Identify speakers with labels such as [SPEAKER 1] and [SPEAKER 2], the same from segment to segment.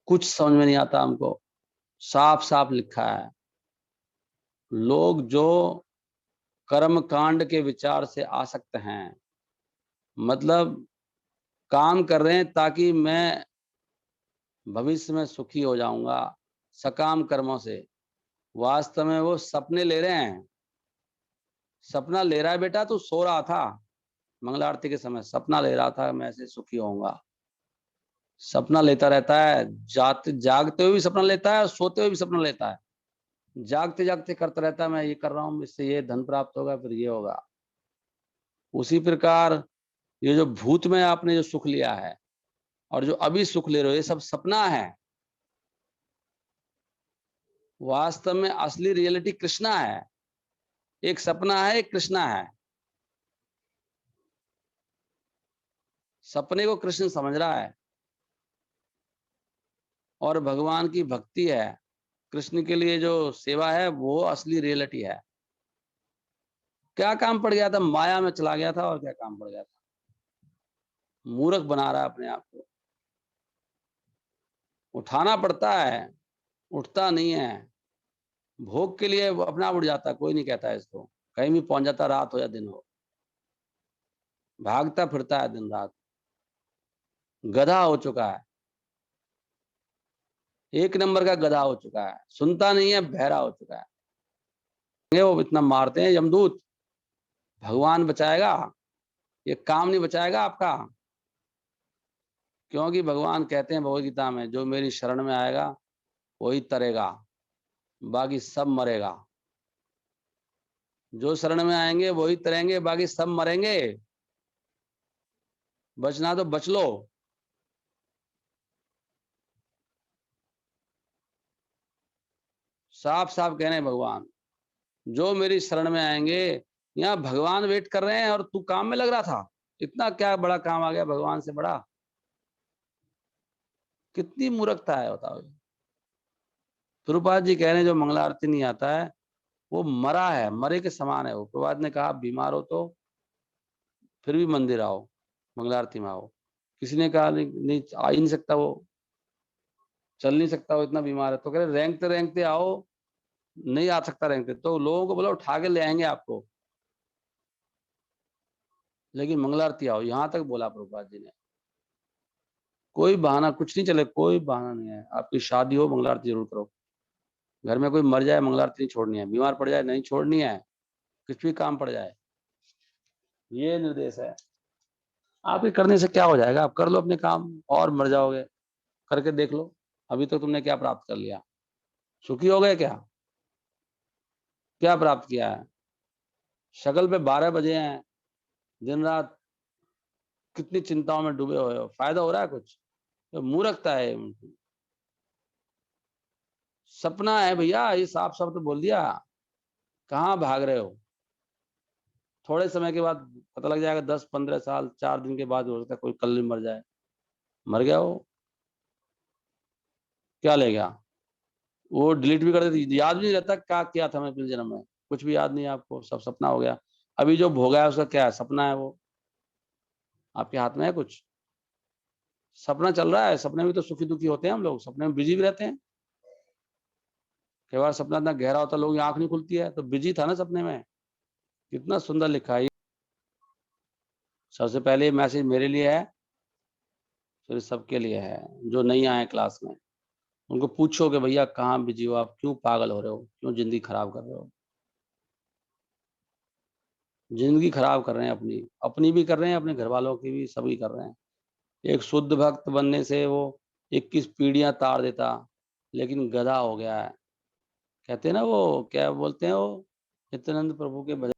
[SPEAKER 1] कुछ समझ में नहीं आता हमको। साफ साफ लिखा है, लोग जो कर्म कांड के विचार से आसक्त हैं, मतलब काम कर रहे हैं ताकि मैं भविष्य में सुखी हो जाऊंगा सकाम कर्मों से, वास्तव में वो सपने ले रहे हैं। सपना ले रहा है बेटा, तू सो रहा था मंगला आरती के समय, सपना ले रहा था मैं ऐसे सुखी होऊंगा। सपना लेता रहता है, जागते हुए भी सपना लेता है और सोते हुए भी सपना लेता है। जागते जागते करता रहता है, मैं ये कर रहा हूँ, इससे ये धन प्राप्त होगा, फिर ये होगा। उसी प्रकार ये जो भूत में आपने जो सुख लिया है और जो अभी सुख ले रहे हो, ये सब सपना है। वास्तव में असली रियलिटी कृष्णा है। एक सपना है, एक कृष्णा है। सपने को कृष्ण समझ रहा है और भगवान की भक्ति है, कृष्ण के लिए जो सेवा है, वो असली रियलिटी है। क्या काम पड़ गया था, माया में चला गया था, और क्या काम पड़ गया था। मूर्ख बना रहा है अपने आप को। उठाना पड़ता है, उठता नहीं है। भोग के लिए वो अपना उठ जाता है, कोई नहीं कहता है इसको, कहीं भी पहुंच जाता, रात हो या दिन हो, भागता फिरता है दिन रात। गधा हो चुका है, एक नंबर का गधा हो चुका है, सुनता नहीं है, बहरा हो चुका है। वो इतना मारते हैं यमदूत, भगवान बचाएगा, ये काम नहीं बचाएगा आपका। क्योंकि भगवान कहते हैं भगवद गीता में, जो मेरी शरण में आएगा वही तरेगा, बाकी सब मरेगा। जो शरण में आएंगे वही तरेंगे, बाकी सब मरेंगे। बचना तो बच लो। साफ साफ कह रहे हैं भगवान, जो मेरी शरण में आएंगे। यहाँ भगवान वेट कर रहे हैं और तू काम में लग रहा था। इतना क्या बड़ा काम आ गया भगवान से बड़ा। कितनी मूर्खता है बताओ। प्रभुपाद जी कह रहे हैं जो मंगला आरती नहीं आता है वो मरा है, मरे के समान है वो। प्रभुपाद ने कहा बीमार हो तो फिर भी मंदिर आओ, मंगला आरती में आओ। किसी ने कहा नहीं, नहीं आ ही नहीं सकता वो, चल नहीं सकता वो, इतना बीमार है। तो कह रहे रेंगते रेंगते आओ। नहीं आ सकता रेंगते तो लोगों को बोलो उठा के ले आएंगे आपको, लेकिन मंगला आरती आओ। यहाँ तक बोला प्रभुपाद जी ने। कोई बहाना कुछ नहीं चले, कोई बहाना नहीं है। आपकी शादी हो, मंगला आरती जरूर करो। घर में कोई मर जाए, मंगला आरती नहीं छोड़नी है। बीमार पड़ जाए, नहीं छोड़नी है। कुछ भी काम पड़ जाए, ये निर्देश है। आपके करने से क्या हो जाएगा, आप कर लो अपने काम और मर जाओगे। करके देख लो, अभी तो तुमने क्या प्राप्त कर लिया, सुखी हो गए क्या, क्या प्राप्त किया है। शक्ल पे 12 बजे हैं, दिन रात कितनी चिंताओं में डूबे हुए हो, फायदा हो रहा है कुछ। तो मूर्खता है उनकी। सपना है भैया, ये साफ साफ तो बोल दिया। कहाँ भाग रहे हो। थोड़े समय के बाद पता लग जाएगा, 10-15 साल, 4 दिन के बाद हो सकता है कोई कल ही मर जाए। मर गया वो, क्या ले गया। वो डिलीट भी कर देती, याद भी नहीं रहता क्या किया था मैं पिछले जन्म में। कुछ भी याद नहीं है आपको, सब सपना हो गया। अभी जो भोगा है उसका क्या है, सपना है वो। आपके हाथ में है कुछ। सपना चल रहा है, सपने में तो सुखी दुखी होते हैं हम लोग, सपने में बिजी भी रहते हैं। कई बार सपना इतना गहरा होता है, लोगों की आंख नहीं खुलती है, तो बिजी था ना सपने में। कितना सुंदर लिखा है। सबसे पहले ये मैसेज मेरे लिए है, फिर सबके लिए है जो नहीं आए क्लास में। उनको पूछो कि भैया कहाँ बिजी हो आप, क्यों पागल हो रहे हो, क्यों जिंदगी खराब कर रहे हो। जिंदगी खराब कर रहे हैं अपनी, अपनी भी कर रहे हैं, अपने घर वालों की भी, सभी कर रहे हैं। एक शुद्ध भक्त बनने से वो 21 पीढ़ियां तार देता, लेकिन गधा हो गया है। कहते हैं ना, वो क्या बोलते हैं वो नित्यानंद प्रभु के भजन,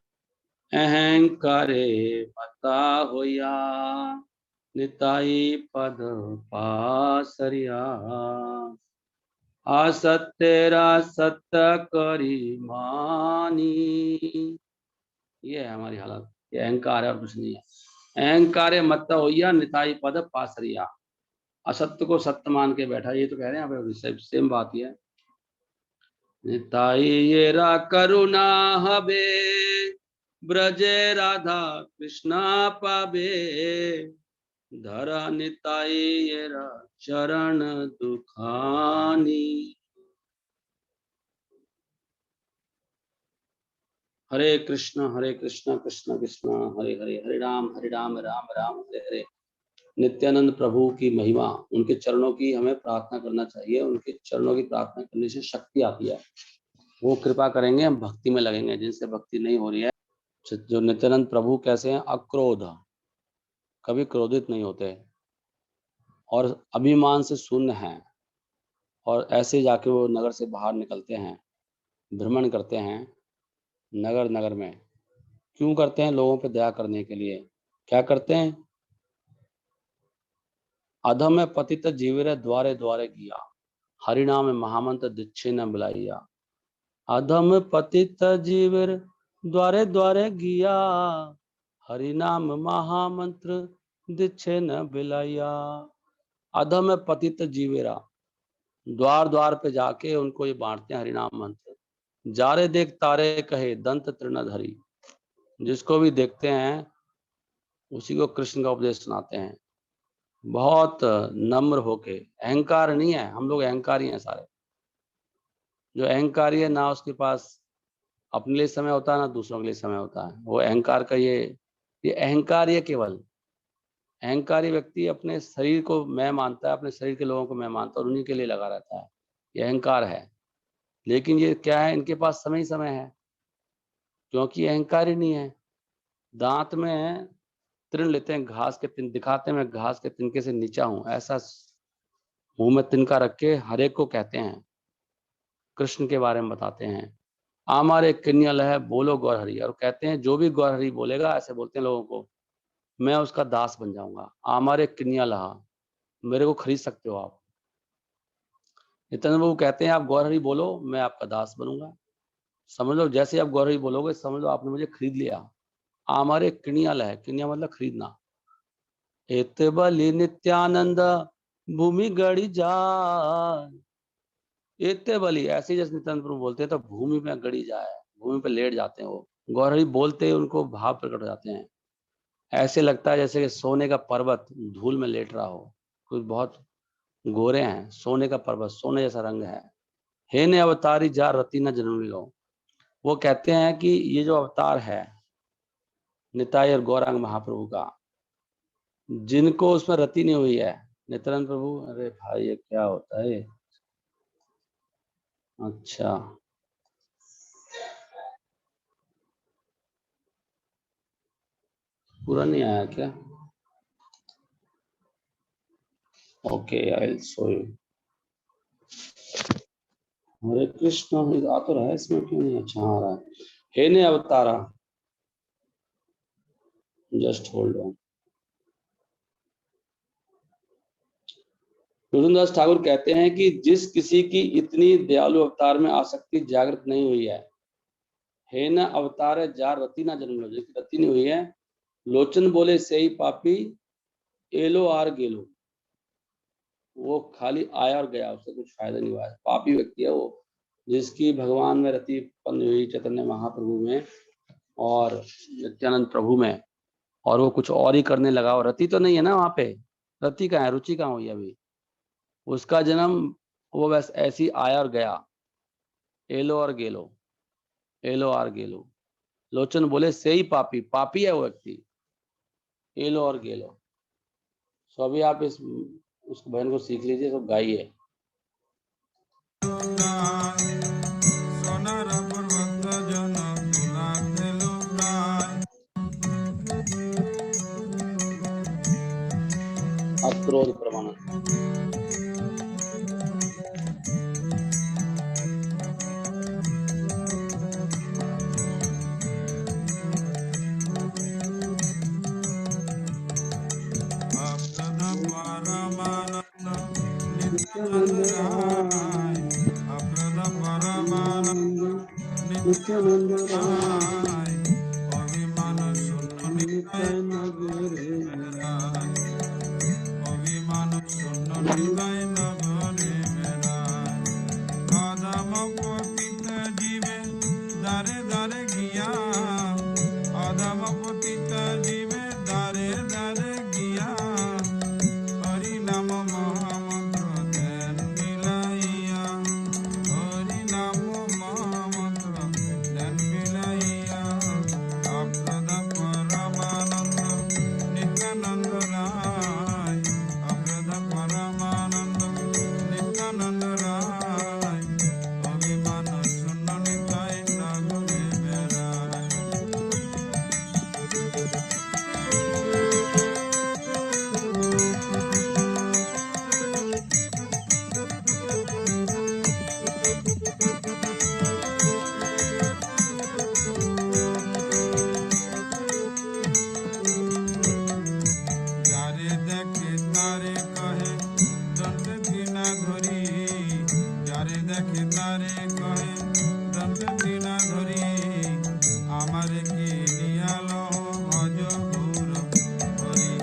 [SPEAKER 1] अहंकारे मता होया निताई पद पासरिया, असत्यरा सत्य करी मानी। ये है हमारी हालत, ये अहंकार है और कुछ नहीं है। अहंकार है मत होइया निताई पद पासरिया, असत्य को सत्य मान के बैठा। ये तो कह रहे हैं यहाँ पे सेम बात ही है। निताई ये रा करुणा हबे, ब्रजे राधा कृष्णा पावे, धरा निताई चरण दुखानी। हरे कृष्ण कृष्ण कृष्ण हरे हरे, हरे राम राम राम हरे हरे। नित्यानंद प्रभु की महिमा, उनके चरणों की हमें प्रार्थना करना चाहिए। उनके चरणों की प्रार्थना करने से शक्ति आती है, वो कृपा करेंगे, हम भक्ति में लगेंगे। जिनसे भक्ति नहीं हो रही है, जो नित्यानंद प्रभु कैसे हैं, अक्रोध, कभी क्रोधित नहीं होते और अभिमान से शून्य हैं, और ऐसे जाके वो नगर से बाहर निकलते हैं, भ्रमण करते हैं नगर नगर में। क्यों करते हैं? लोगों पे दया करने के लिए। क्या करते हैं? अधम पतित जीविर द्वारे द्वारे किया, हरिनाम महामंत्र दीक्षे न बुलाइया। अधम पतित जीविर द्वारे द्वारे गिया, हरिनाम महामंत्र दीक्षे न बिलाइया। अधम पतित जीवेरा, द्वार द्वार पे जाके उनको ये बांटते हैं हरिनाम मंत्र। जारे देख तारे कहे दंत तृणधरी, जिसको भी देखते हैं उसी को कृष्ण का उपदेश सुनाते हैं, बहुत नम्र होके। अहंकार नहीं है, हम लोग अहंकारी हैं सारे। जो अहंकारी है ना, उसके पास अपने लिए समय होता है ना दूसरों के लिए समय होता है। वो अहंकार का ये अहंकार, ये केवल अहंकारी व्यक्ति अपने शरीर को मैं मानता है, अपने शरीर के लोगों को मैं मानता हूँ और उन्हीं के लिए लगा रहता है, ये अहंकार है। लेकिन ये क्या है, इनके पास समय ही समय है, क्योंकि अहंकार ही नहीं है। दांत में तृण लेते हैं, घास के तिन दिखाते हैं, मैं घास के तिनके से नीचा हूं, ऐसा मुंह में तिनका रख के हर एक को कहते हैं, कृष्ण के बारे में बताते हैं। आमारे किन्यल है बोलो गौरहरी, और कहते हैं जो भी गौरहरी बोलेगा, ऐसे बोलते हैं लोगों को, मैं उसका दास बन जाऊंगा। आमारे किन्यल, मेरे को खरीद सकते हो आप। नित्यानंद बाबू कहते हैं आप गौरहरी बोलो, मैं आपका दास बनूंगा। समझ लो, जैसे आप गौरहरी बोलोगे समझ लो आपने मुझे खरीद लिया। आमारे किनियल है, किनिया मतलब खरीदना। एत बलि नित्यानंद भूमि गड़ी जा, एते बलि, ऐसे जैसे नित्यानंद प्रभु बोलते हैं तो भूमि में गड़ी जाए, भूमि पे लेट जाते हैं वो। गौरहरी बोलते ही उनको भाव प्रकट हो जाते हैं। ऐसे लगता है जैसे कि सोने का पर्वत धूल में लेट रहा हो। कुछ बहुत गोरे हैं, सोने का पर्वत, सोने जैसा रंग है। हे ने अवतारी जा रति न जन्मी लो, वो कहते हैं कि ये जो अवतार है निताई और गौरांग महाप्रभु का, जिनको उसमें रति नहीं हुई है। नित्यानंद प्रभु, अरे भाई ये क्या होता है? अच्छा, पूरा नहीं आया क्या? Okay, I will show you. Hare Krishna आ तो रहा है इसमें, क्यों नहीं? अच्छा आ रहा है। हे ने अवतारा, just hold on. Tulsidas Thakur कहते हैं कि जिस किसी की इतनी दयालु अवतार में आसक्ति जागृत नहीं हुई है, हे न अवतार जा रति ना जन्म लो, जिसकी रति नहीं हुई है, लोचन बोले से ही पापी, एलो आर गेलो, वो खाली आया और गया, उससे कुछ फायदा नहीं हुआ है। पापी व्यक्ति है वो, जिसकी भगवान में रति उत्पन्न हुई, चैतन्य महाप्रभु में और नित्यानंद प्रभु में, और वो कुछ और ही करने लगा। और रति तो नहीं है ना वहां पे, रति कहाँ है, रुचि कहाँ हुई अभी? उसका जन्म, वो बस ऐसी आया और गया, एलो और गेलो, एलो और गेलो। लोचन बोले से ही पापी, पापी है वो व्यक्ति, एलो और गेलो। सो अभी आप इस उस बहन को सीख लीजिए, तो गाइए। अक्रोध परमानंद। नित्यानंद राय, नित्यानंद राय, अभिमान शून्य नित्य नगरे मेरा, अभिमान शून्य नित्य नगरे मेरा। आदम पतित जीवे दारे दारे गिया, आदम पतित जीवे दारे दारे गिया,
[SPEAKER 2] তারে কহে দন্তে দিনা ধরি আমারে কি নিয়ালো ভজ গৌর হরি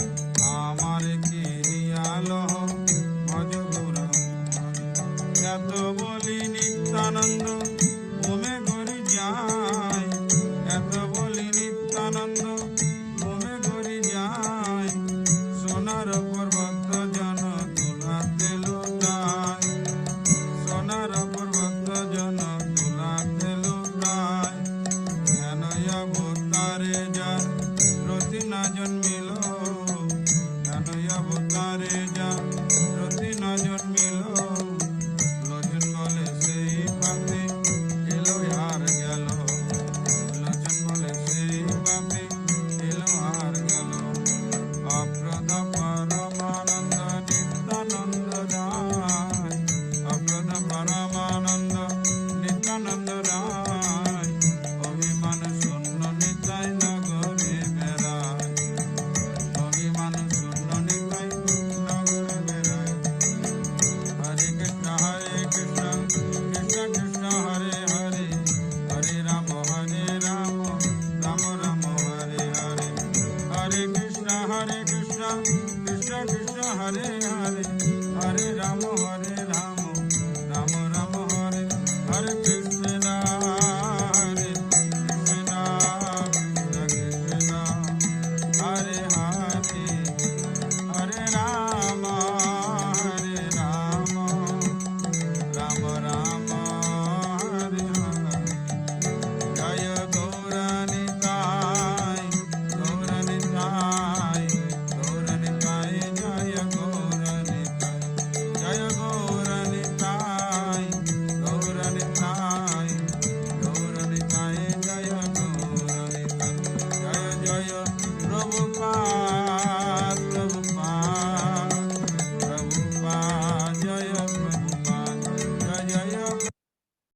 [SPEAKER 2] আমারে কি নিয়ালো ভজ গৌর হরি এত বলি নিত্যানন্দ ওমে গরি যায় এত বলি নিত্যানন্দ ওমে গরি যায় সোনার পর্বত জন তুলাতে লুটায় সোনার পর্বত জন তুলাতে লুটায় হেন অবতারে যার রতি না জন্মিল হেন অবতারে যার রতি না জন্মিল লোচন বলে সেই পাপে এলো আর গেল লোচন বলে সেই পাপে এলো আর গেল অপ্রদ পরমানন্দ নিত্যানন্দ রায় অপ্রদ পরমানন্দ নিত্যানন্দ রায় অভিমান শূন্য নিতাই নগরে বেড়ায় অভিমান শূন্য নিতাই নগরে বেড়ায় হরে কৃষ্ণ কৃষ্ণ কৃষ্ণ হরে হরে হরে রাম রাম রাম হরে হরে হরে কৃষ্ণ কৃষ্ণ কৃষ্ণ কৃষ্ণ হরে হরে হরে রাম